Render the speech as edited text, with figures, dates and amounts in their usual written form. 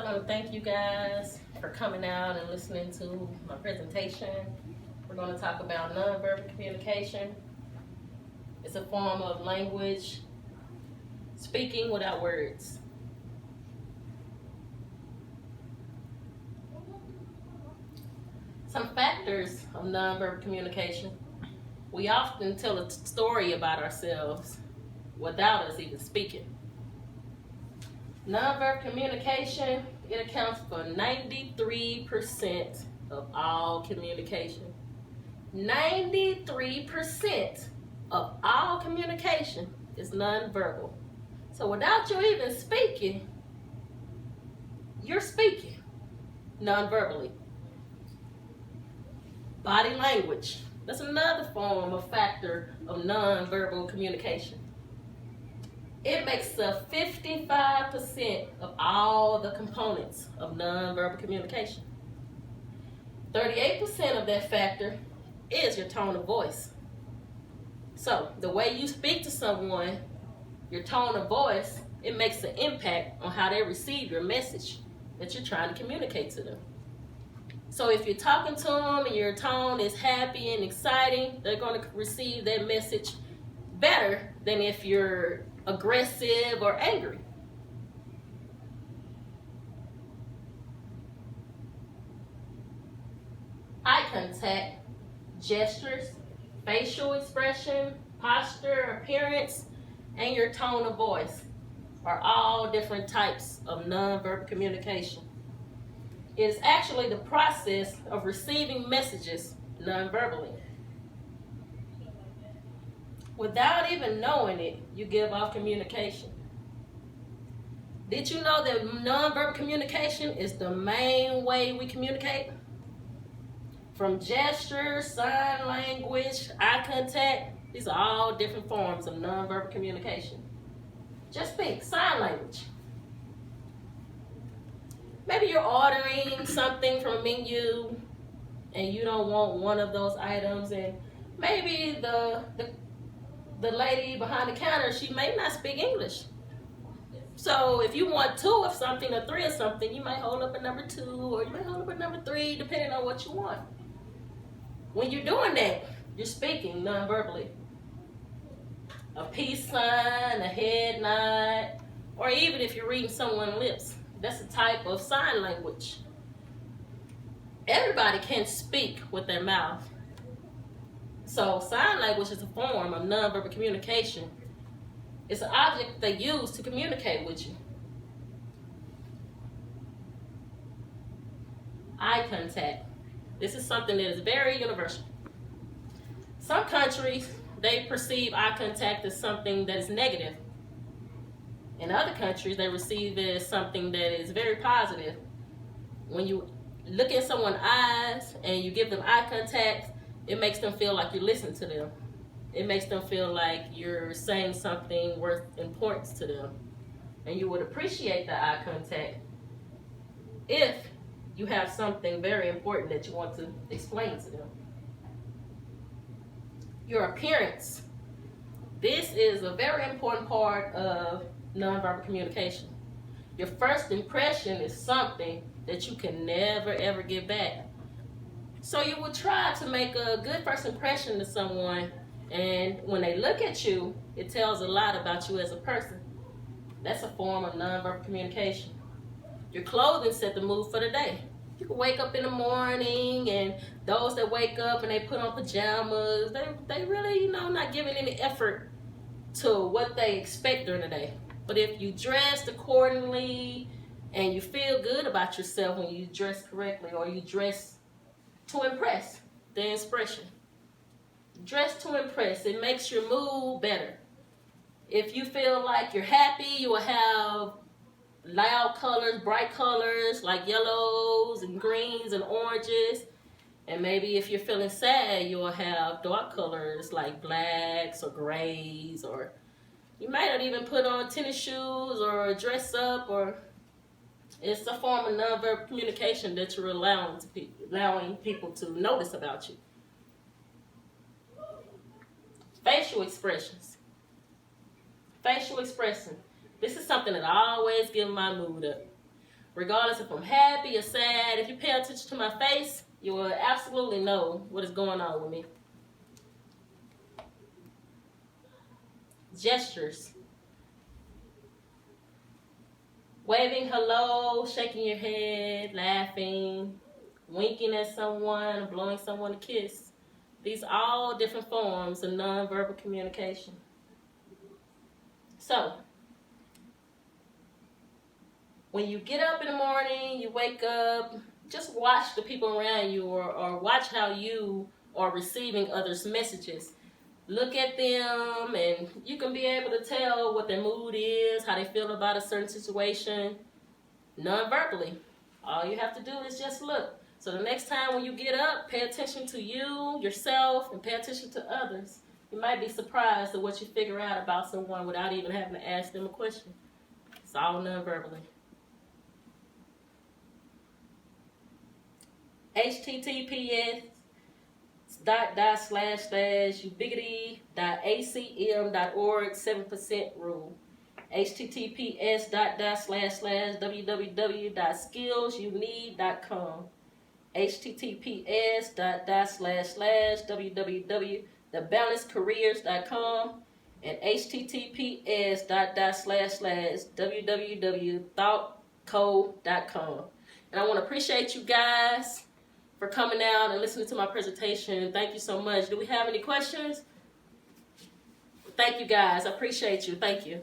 want to thank you guys for coming out and listening to my presentation. We're going to talk about nonverbal communication. It's a form of language, speaking without words. Some factors of nonverbal communication. We often tell a story about ourselves without us even speaking. Nonverbal communication, it accounts for 93% of all communication. 93% of all communication is nonverbal. So without you even speaking, you're speaking nonverbally. Body language, that's another form of factor of nonverbal communication. It makes up 55% of all the components of nonverbal communication. 38% of that factor is your tone of voice. So the way you speak to someone, your tone of voice, it makes an impact on how they receive your message that you're trying to communicate to them. So if you're talking to them and your tone is happy and exciting, they're going to receive that message better than if you're aggressive or angry. Eye contact, gestures, facial expression, posture, appearance, and your tone of voice are all different types of nonverbal communication. It is actually the process of receiving messages nonverbally. Without even knowing it, you give off communication. Did you know that nonverbal communication is the main way we communicate? From gestures, sign language, eye contact, these are all different forms of nonverbal communication. Just think, sign language. Maybe you're ordering something from a menu and you don't want one of those items, and maybe the lady behind the counter, she may not speak English. So if you want 2 of something or 3 of something, you might hold up a number 2 or you might hold up a number 3, depending on what you want. When you're doing that, you're speaking nonverbally. A peace sign, a head nod, or even if you're reading someone's lips, that's a type of sign language. Everybody can speak with their mouth. So sign language is a form of nonverbal communication. It's an object they use to communicate with you. Eye contact. This is something that is very universal. Some countries, they perceive eye contact as something that is negative. In other countries, they receive it as something that is very positive. When you look in someone's eyes and you give them eye contact, it makes them feel like you listen to them. It makes them feel like you're saying something worth importance to them. And you would appreciate the eye contact if you have something very important that you want to explain to them. Your appearance. This is a very important part of nonverbal communication. Your first impression is something that you can never ever get back. So you would try to make a good first impression to someone, and when they look at you, it tells a lot about you as a person. That's a form of nonverbal communication. Your clothing set the mood for the day. You can wake up in the morning, and those that wake up and they put on pajamas, they really, not giving any effort to what they expect during the day. But if you dressed accordingly and you feel good about yourself when you dress correctly, or you dress to impress, the expression. Dress to impress. It makes your mood better. If you feel like you're happy, you will have loud colors, bright colors like yellows and greens and oranges. And maybe if you're feeling sad, you will have dark colors like blacks or grays, or you might not even put on tennis shoes or dress up, or it's a form of nonverbal communication that you're allowing people to notice about you. Facial expressions. Facial expression. This is something that I always give my mood up. Regardless if I'm happy or sad, if you pay attention to my face, you will absolutely know what is going on with me. Gestures. Waving hello, shaking your head, laughing, winking at someone, blowing someone a kiss. These are all different forms of nonverbal communication. So, when you get up in the morning, you wake up, just watch the people around you or watch how you are receiving others' messages. Look at them and you can be able to tell what their mood is, how they feel about a certain situation, non-verbally. All you have to do is just look. So the next time when you get up, pay attention to you, yourself, and pay attention to others. You might be surprised at what you figure out about someone without even having to ask them a question. It's all non-verbally. https://ubiquity.acm.org 7% rule. https://www.skillsyouneed.com. https://www.thebalancedcareers.com and https://www.thoughtco.com. And I want to appreciate you guys for coming out and listening to my presentation. Thank you so much. Do we have any questions? Thank you guys. I appreciate you. Thank you.